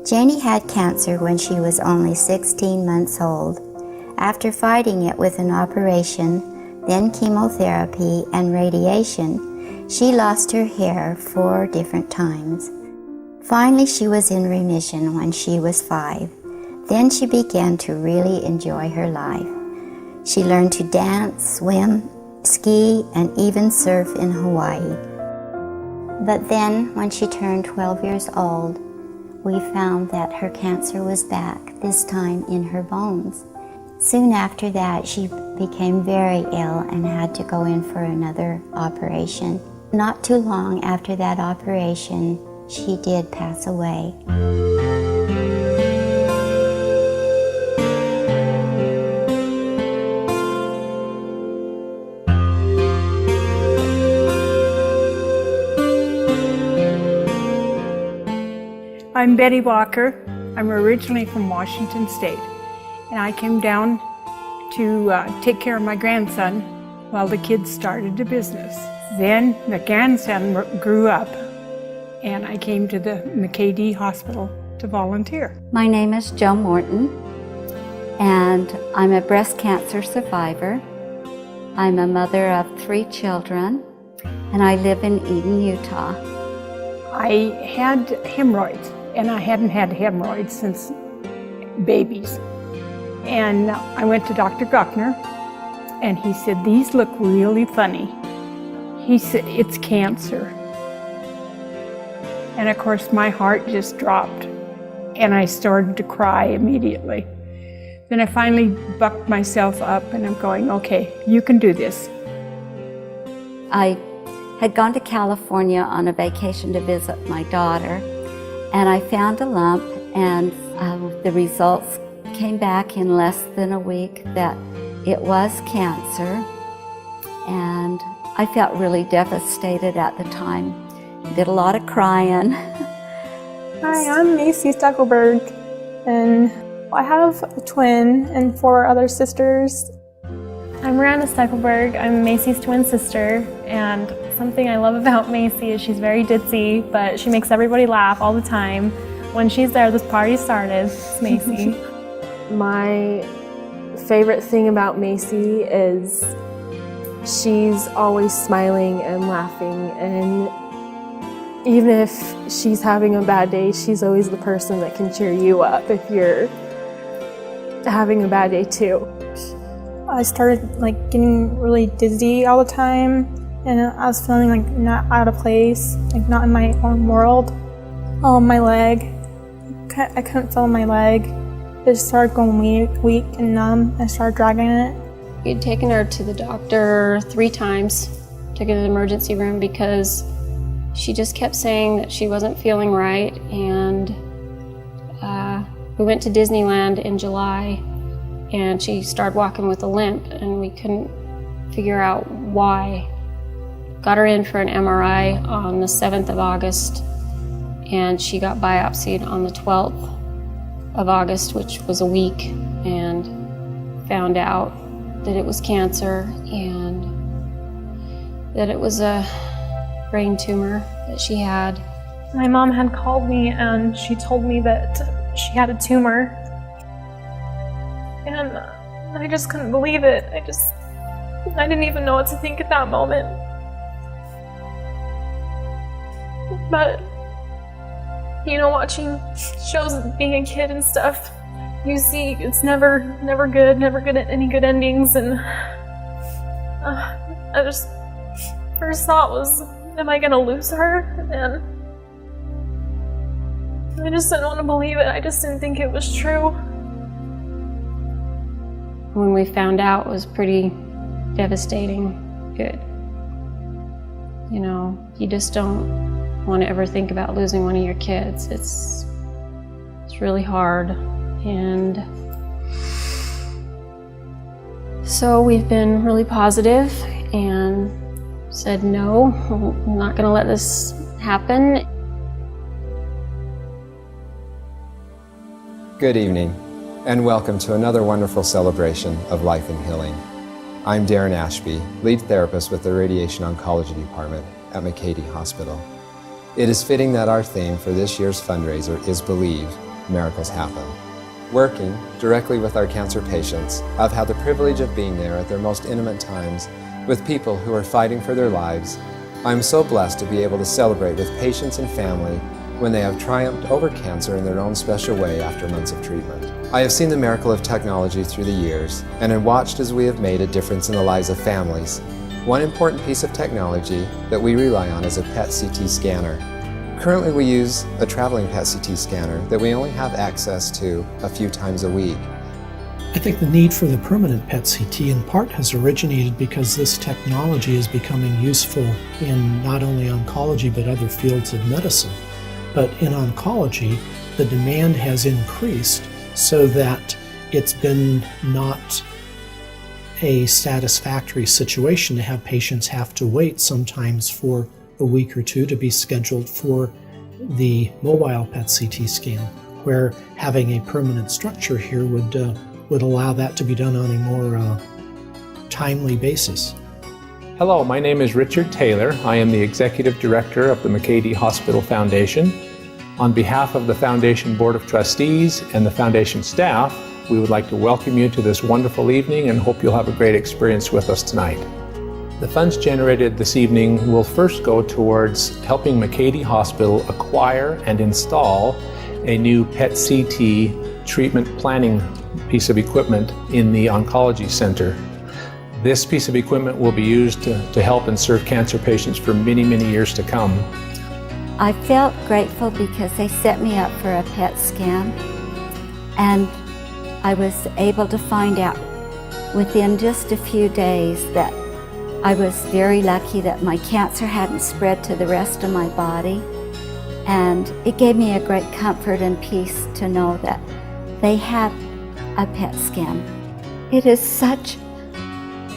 Janie had cancer when she was only 16 months old. After fighting it with an operation, then chemotherapy and radiation, she lost her hair 4 different times. Finally, she was in remission when she was 5. Then she began to really enjoy her life. She learned to dance, swim, ski, and even surf in Hawaii. But then, when she turned 12 years old, we found that her cancer was back, this time in her bones. Soon after that, she became very ill and had to go in for another operation. Not too long after that operation, she did pass away. I'm Betty Walker. I'm originally from Washington State, and I came down to take care of my grandson while the kids started a business. Then the grandson grew up, and I came to the Macey hospital to volunteer. My name is Jo Morton, and I'm a breast cancer survivor. I'm a mother of 3 children, and I live in Eden, Utah. I had hemorrhoids, and I hadn't had hemorrhoids since babies. And I went to Dr. Guckner, and he said, "These look really funny." He said, "It's cancer." And of course, my heart just dropped, and I started to cry immediately. Then I finally bucked myself up, and I'm going, okay, you can do this. I had gone to California on a vacation to visit my daughter, and I found a lump, and the results came back in less than a week that it was cancer, and I felt really devastated at the time. Did a lot of crying. Hi, I'm Macey Steckelberg, and I have a twin and 4 other sisters. I'm Miranda Steckelberg. I'm Macey's twin sister, and something I love about Macey is she's very ditzy, but she makes everybody laugh all the time. When she's there, this party started. It's Macey. My favorite thing about Macey is she's always smiling and laughing, and even if she's having a bad day, she's always the person that can cheer you up if you're having a bad day too. I started getting really dizzy all the time, and I was feeling not out of place, not in my own world. My leg, I couldn't feel my leg. It just started going weak and numb. I started dragging it. We had taken her to the doctor 3 times, took her to the emergency room because she just kept saying that she wasn't feeling right, and we went to Disneyland in July, and she started walking with a limp, and we couldn't figure out why. Got her in for an MRI on the 7th of August, and she got biopsied on the 12th of August, which was a week, and found out that it was cancer and that it was a brain tumor that she had. My mom had called me, and she told me that she had a tumor. And I just couldn't believe it. I didn't even know what to think at that moment. But, watching shows being a kid and stuff, you see it's never good at any good endings, and first thought was, am I gonna lose her? And I just didn't want to believe it. I just didn't think it was true. When we found out, it was pretty devastating. Good. You just don't want to ever think about losing one of your kids. It's really hard. And so we've been really positive and said, no, I'm not going to let this happen. Good evening, and welcome to another wonderful celebration of life and healing. I'm Darren Ashby, lead therapist with the Radiation Oncology Department at Macey Hospital. It is fitting that our theme for this year's fundraiser is Believe, miracles happen. Working directly with our cancer patients, I've had the privilege of being there at their most intimate times with people who are fighting for their lives. I'm so blessed to be able to celebrate with patients and family when they have triumphed over cancer in their own special way after months of treatment. I have seen the miracle of technology through the years and have watched as we have made a difference in the lives of families. One important piece of technology that we rely on is a PET-CT scanner. Currently we use a traveling PET-CT scanner that we only have access to a few times a week. I think the need for the permanent PET-CT in part has originated because this technology is becoming useful in not only oncology but other fields of medicine. But in oncology, the demand has increased so that it's been not a satisfactory situation to have patients have to wait sometimes for a week or two to be scheduled for the mobile PET-CT scan, where having a permanent structure here would allow that to be done on a more timely basis. Hello, my name is Richard Taylor. I am the Executive Director of the Macey Hospital Foundation. On behalf of the Foundation Board of Trustees and the Foundation staff, we would like to welcome you to this wonderful evening and hope you'll have a great experience with us tonight. The funds generated this evening will first go towards helping Macey Hospital acquire and install a new PET-CT treatment planning piece of equipment in the Oncology Center. This piece of equipment will be used to help and serve cancer patients for many, many years to come. I felt grateful because they set me up for a PET scan, and I was able to find out within just a few days that I was very lucky that my cancer hadn't spread to the rest of my body, and it gave me a great comfort and peace to know that they had a PET scan. It is such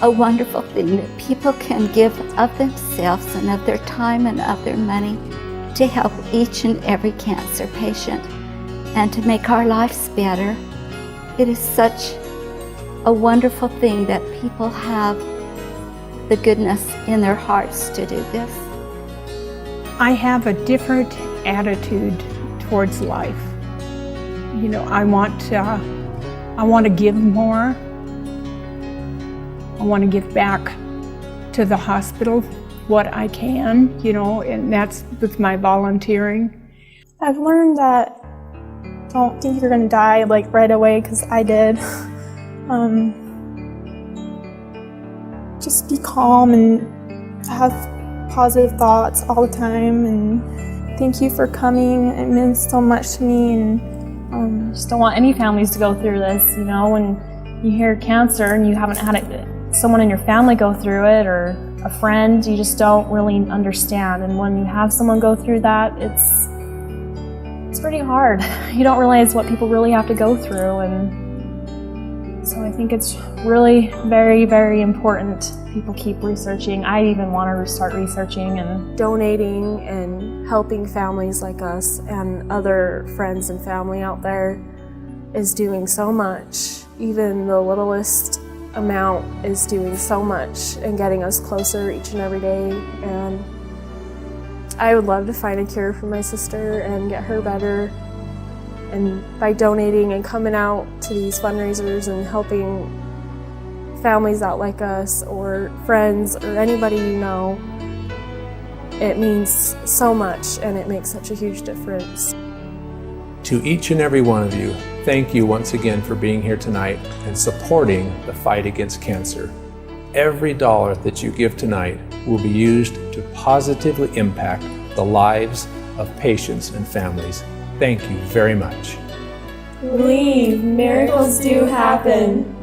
a wonderful thing that people can give of themselves and of their time and of their money to help each and every cancer patient and to make our lives better. It is such a wonderful thing that people have the goodness in their hearts to do this. I have a different attitude towards life. You know, I want to give more. I want to give back to the hospital what I can, you know, and that's with my volunteering. I've learned that don't think you're going to die like right away, because I did. Just be calm and have positive thoughts all the time, and thank you for coming. It means so much to me, and Just don't want any families to go through this, you know, when you hear cancer and you haven't had someone in your family go through it or a friend, you just don't really understand. And when you have someone go through that, it's pretty hard. You don't realize what people really have to go through, and so I think it's really very, very important people keep researching. I even want to start researching and Donating and helping families like us and other friends and family out there is doing so much. Even the littlest amount is doing so much and getting us closer each and every day. And I would love to find a cure for my sister and get her better. And by donating and coming out to these fundraisers and helping families out like us or friends or anybody you know, it means so much and it makes such a huge difference. To each and every one of you, thank you once again for being here tonight and supporting the fight against cancer. Every dollar that you give tonight will be used to positively impact the lives of patients and families. Thank you very much. Believe miracles do happen.